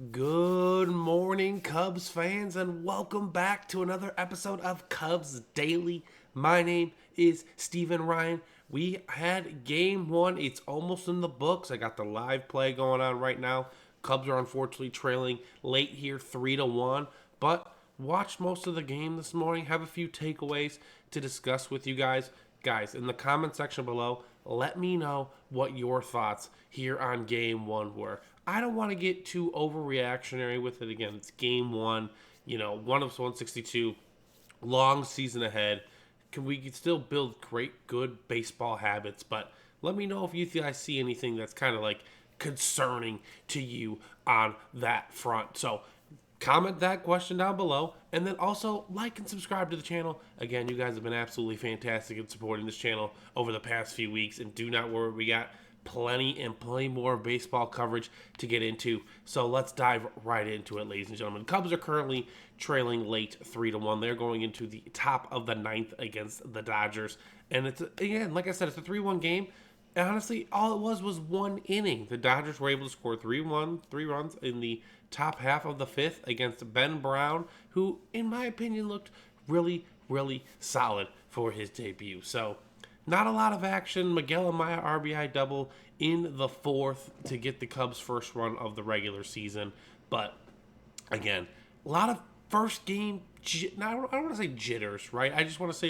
Good morning, Cubs fans, and welcome back to another episode of Cubs Daily. My name is Steven Ryan. We had game one. It's almost in the books. I got the live play going on right now. Cubs are unfortunately trailing late here, 3-1, but watched most of the game this morning. Have a few takeaways to discuss with you guys. Guys, in the comment section below, let me know what your thoughts here on game one were. I don't want to get too overreactionary with it. Again, it's game one, one of 162, long season ahead. We can still build great, good baseball habits, but let me know if you think I see anything that's kind of like concerning to you on that front. So comment that question down below, and then also like and subscribe to the channel. Again, you guys have been absolutely fantastic in supporting this channel over the past few weeks, and do not worry, we got plenty more baseball coverage to get into. So let's dive right into it, ladies and gentlemen. Cubs are currently trailing late 3-1. They're going into the top of the ninth against the Dodgers, and it's, again, like I said, it's a 3-1 game. And honestly, all it was one inning. The Dodgers were able to score three runs in the top half of the fifth against Ben Brown, who, in my opinion, looked really solid for his debut. So, not a lot of action. Miguel Amaya RBI double in the fourth to get the Cubs' first run of the regular season. But, again, a lot of first game, I don't want to say jitters, right? I just want to say,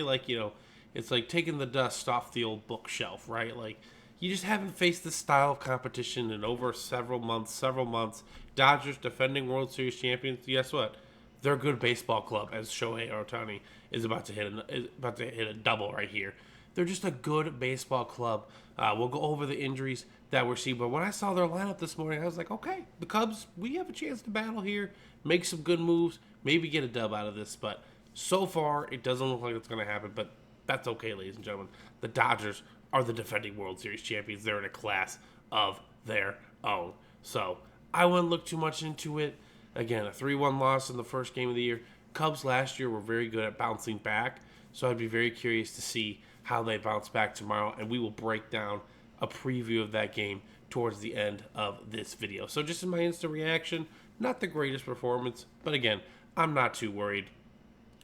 it's like taking the dust off the old bookshelf, right? Like, you just haven't faced this style of competition in over several months. Dodgers, defending World Series champions. Guess what? They're a good baseball club, as Shohei Ohtani is about to hit a double right here. They're just a good baseball club. We'll go over the injuries that we're seeing. But when I saw their lineup this morning, I was like, okay, the Cubs, we have a chance to battle here, make some good moves, maybe get a dub out of this. But so far, it doesn't look like it's going to happen. But that's okay, ladies and gentlemen. The Dodgers are the defending World Series champions. They're in a class of their own. So I wouldn't look too much into it. Again, a 3-1 loss in the first game of the year. Cubs last year were very good at bouncing back. So I'd be very curious to see how they bounce back tomorrow. And we will break down a preview of that game towards the end of this video. So just in my instant reaction, not the greatest performance. But again, I'm not too worried.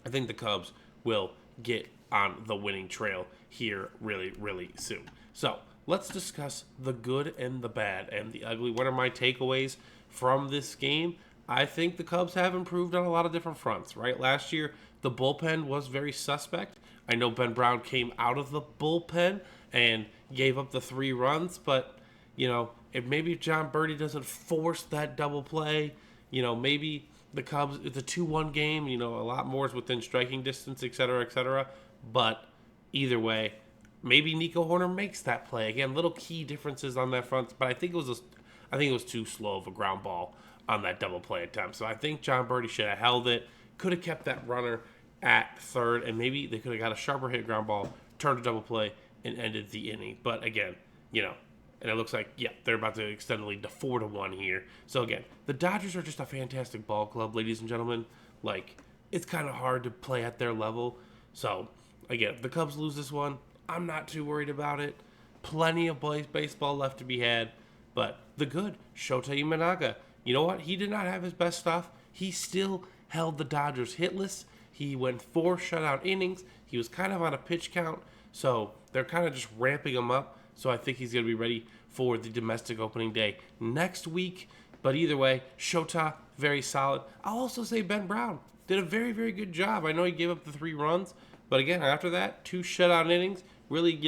I think the Cubs will get on the winning trail here really soon. So let's discuss the good and the bad and the ugly. What are my takeaways from this game? I think the Cubs have improved on a lot of different fronts, right? Last year, the bullpen was very suspect. I know Ben Brown came out of the bullpen and gave up the 3 runs, but, if John Birdie doesn't force that double play, maybe the Cubs, it's a 2-1 game, a lot more is within striking distance, et cetera. But either way, maybe Nico Horner makes that play. Again, little key differences on that front, but I think it was too slow of a ground ball on that double play attempt. So I think John Birdie should have held it, could have kept that runner at third, and maybe they could have got a sharper hit ground ball, turned a double play, and ended the inning. But again, and it looks like, they're about to extend the lead to 4-1 here. So again, the Dodgers are just a fantastic ball club, ladies and gentlemen. Like, it's kind of hard to play at their level. So again, if the Cubs lose this one, I'm not too worried about it. Plenty of baseball left to be had. But the good, Shota Imanaga, you know what? He did not have his best stuff. He still held the Dodgers hitless. He went 4 shutout innings. He was kind of on a pitch count. So they're kind of just ramping him up. So I think he's going to be ready for the domestic opening day next week. But either way, Shota, very solid. I'll also say Ben Brown did a very good job. I know he gave up the 3 runs. But again, after that, 2 shutout innings really,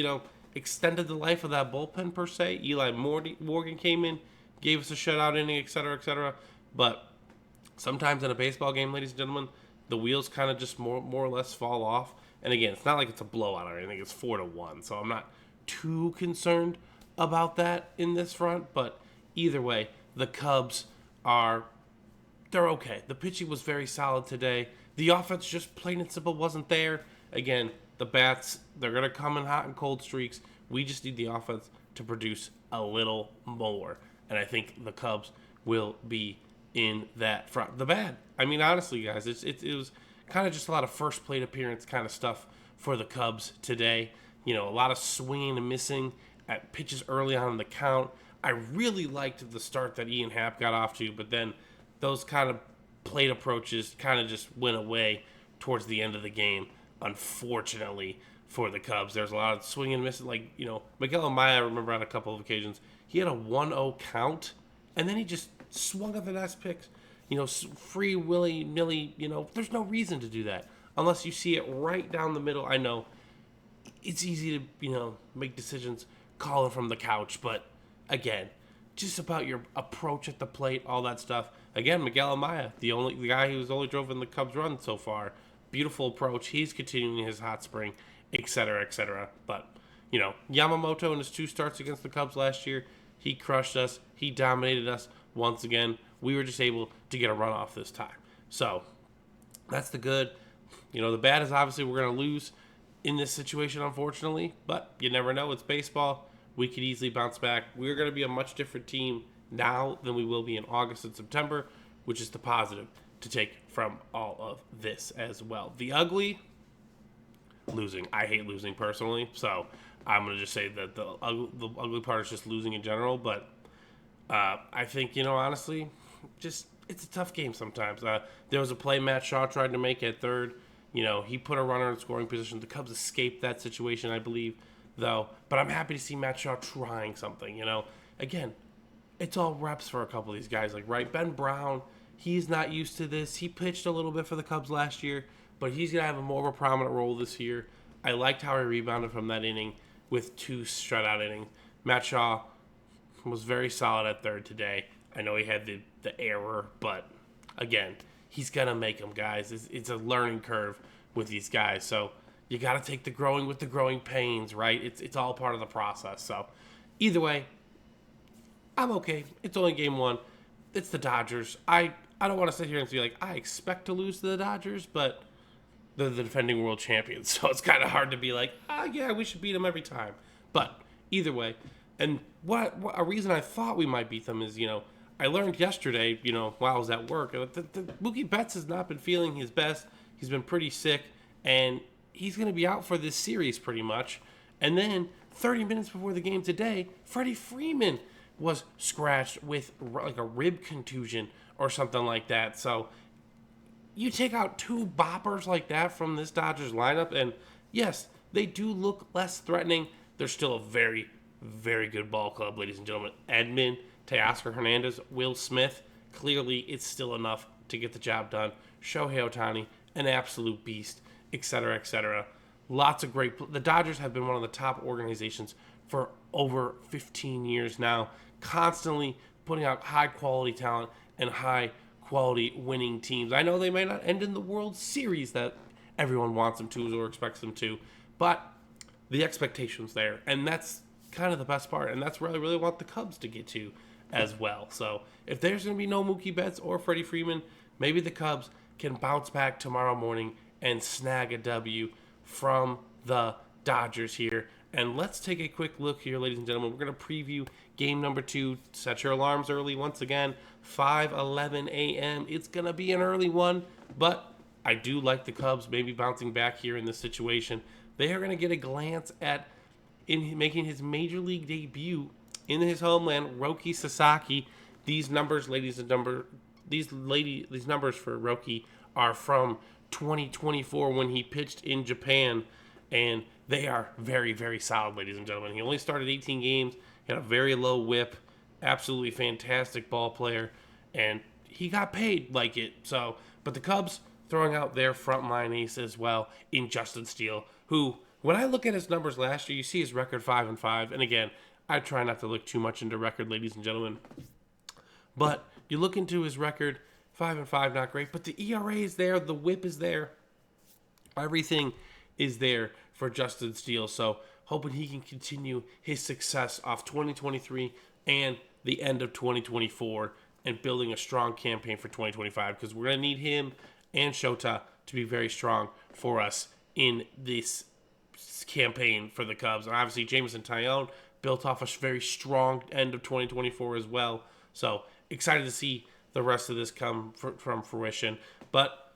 extended the life of that bullpen per se. Eli Morgan came in, gave us a shutout inning, et cetera. But sometimes in a baseball game, ladies and gentlemen, the wheels kind of just more or less fall off. And again, it's not like it's a blowout or anything. It's 4-1. So I'm not too concerned about that in this front. But either way, the Cubs they're okay. The pitching was very solid today. The offense just plain and simple wasn't there. Again, the bats, they're going to come in hot and cold streaks. We just need the offense to produce a little more. And I think the Cubs will be in that front. The bad, honestly, guys, it was kind of just a lot of first plate appearance kind of stuff for the Cubs today. A lot of swinging and missing at pitches early on in the count. I really liked the start that Ian Happ got off to, but then those kind of plate approaches kind of just went away towards the end of the game, unfortunately for the Cubs. There's a lot of swing and misses. Like, Miguel Amaya, I remember on a couple of occasions, he had a 1-0 count, and then he just swung at the next pitch. Free willy-nilly, there's no reason to do that unless you see it right down the middle. I know it's easy to, make decisions calling from the couch, but again, just about your approach at the plate, all that stuff. Again, Miguel Amaya, the guy who's only drove in the Cubs run so far. Beautiful approach. He's continuing his hot spring, etc., etc. But, Yamamoto in his 2 starts against the Cubs last year, he crushed us. He dominated us once again. We were just able to get a runoff this time. So, that's the good. The bad is obviously we're going to lose in this situation, unfortunately. But you never know. It's baseball. We could easily bounce back. We're going to be a much different team now than we will be in August and September, which is the positive to take from all of this as well. The ugly, losing. I hate losing personally, so I'm going to just say that the ugly part is just losing in general. But I think, honestly, just it's a tough game sometimes. There was a play Matt Shaw tried to make at third. He put a runner in scoring position. The Cubs escaped that situation, I believe, though. But I'm happy to see Matt Shaw trying something, Again, it's all reps for a couple of these guys. Right, Ben Brown, he's not used to this. He pitched a little bit for the Cubs last year, but he's going to have a more of a prominent role this year. I liked how he rebounded from that inning with 2 shutout innings. Matt Shaw was very solid at third today. I know he had the error, but again, he's going to make them, guys. It's a learning curve with these guys. So you got to take the growing with the growing pains, right? It's all part of the process. So either way, I'm okay. It's only game 1. It's the Dodgers. I don't want to sit here and be like, I expect to lose to the Dodgers, but they're the defending world champions. So it's kind of hard to be like, yeah, we should beat them every time. But either way, and what a reason I thought we might beat them is, I learned yesterday, while I was at work, that Mookie Betts has not been feeling his best. He's been pretty sick, and he's going to be out for this series pretty much. And then 30 minutes before the game today, Freddie Freeman was scratched with like a rib contusion or something like that. So you take out 2 boppers like that from this Dodgers lineup, and yes, they do look less threatening. They're still a very, very good ball club, ladies and gentlemen. Edman, Teoscar Hernandez, Will Smith, clearly it's still enough to get the job done. Shohei Ohtani, an absolute beast, etc., etc. Lots of great. The Dodgers have been one of the top organizations for over 15 years now, constantly putting out high-quality talent and high-quality winning teams. I know they may not end in the World Series that everyone wants them to or expects them to, but the expectation's there, and that's kind of the best part, and that's where I really want the Cubs to get to as well. So if there's going to be no Mookie Betts or Freddie Freeman, maybe the Cubs can bounce back tomorrow morning and snag a W from the Dodgers here. And let's take a quick look here, ladies and gentlemen. We're going to preview game number 2. Set your alarms early once again, 5:11 a.m. It's going to be an early one, but I do like the Cubs maybe bouncing back here in this situation. They are going to get a glance at in making his major league debut in his homeland, Roki Sasaki. These numbers, these numbers for Roki are from 2024 when he pitched in Japan, and they are very, very solid, ladies and gentlemen. He only started 18 games, he had a very low whip, absolutely fantastic ball player, and he got paid like it. So, but the Cubs throwing out their frontline ace as well in Justin Steele, who, when I look at his numbers last year, you see his record 5-5, and again, I try not to look too much into record, ladies and gentlemen. But you look into his record, 5-5, not great. But the ERA is there, the WHIP is there, everything is there for Justin Steele. So hoping he can continue his success off 2023 and the end of 2024 and building a strong campaign for 2025, because we're going to need him and Shota to be very strong for us in this campaign for the Cubs. And obviously, Jameson Taillon built off a very strong end of 2024 as well. So excited to see the rest of this come from fruition. But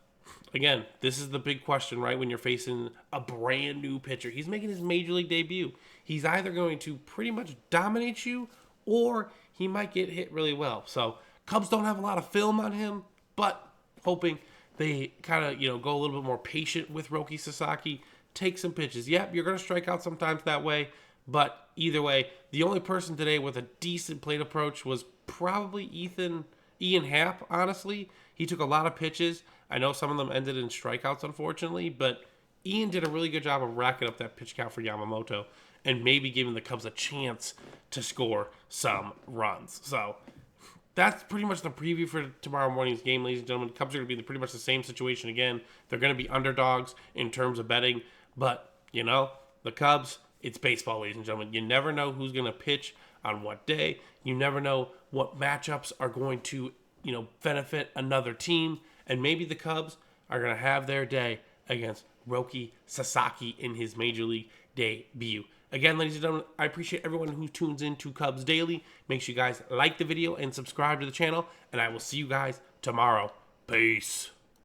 again, this is the big question, right? When you're facing a brand new pitcher, he's making his major league debut. He's either going to pretty much dominate you, or he might get hit really well. So Cubs don't have a lot of film on him, but hoping they kind of, go a little bit more patient with Roki Sasaki, take some pitches. Yep, you're going to strike out sometimes that way, but either way, the only person today with a decent plate approach was probably Ian Happ, honestly. He took a lot of pitches. I know some of them ended in strikeouts, unfortunately, but Ian did a really good job of racking up that pitch count for Yamamoto and maybe giving the Cubs a chance to score some runs. So that's pretty much the preview for tomorrow morning's game, ladies and gentlemen. The Cubs are going to be in pretty much the same situation again. They're going to be underdogs in terms of betting, but, the Cubs, it's baseball, ladies and gentlemen. You never know who's going to pitch on what day. You never know what matchups are going to, benefit another team. And maybe the Cubs are going to have their day against Roki Sasaki in his Major League debut. Again, ladies and gentlemen, I appreciate everyone who tunes in to Cubs Daily. Make sure you guys like the video and subscribe to the channel, and I will see you guys tomorrow. Peace.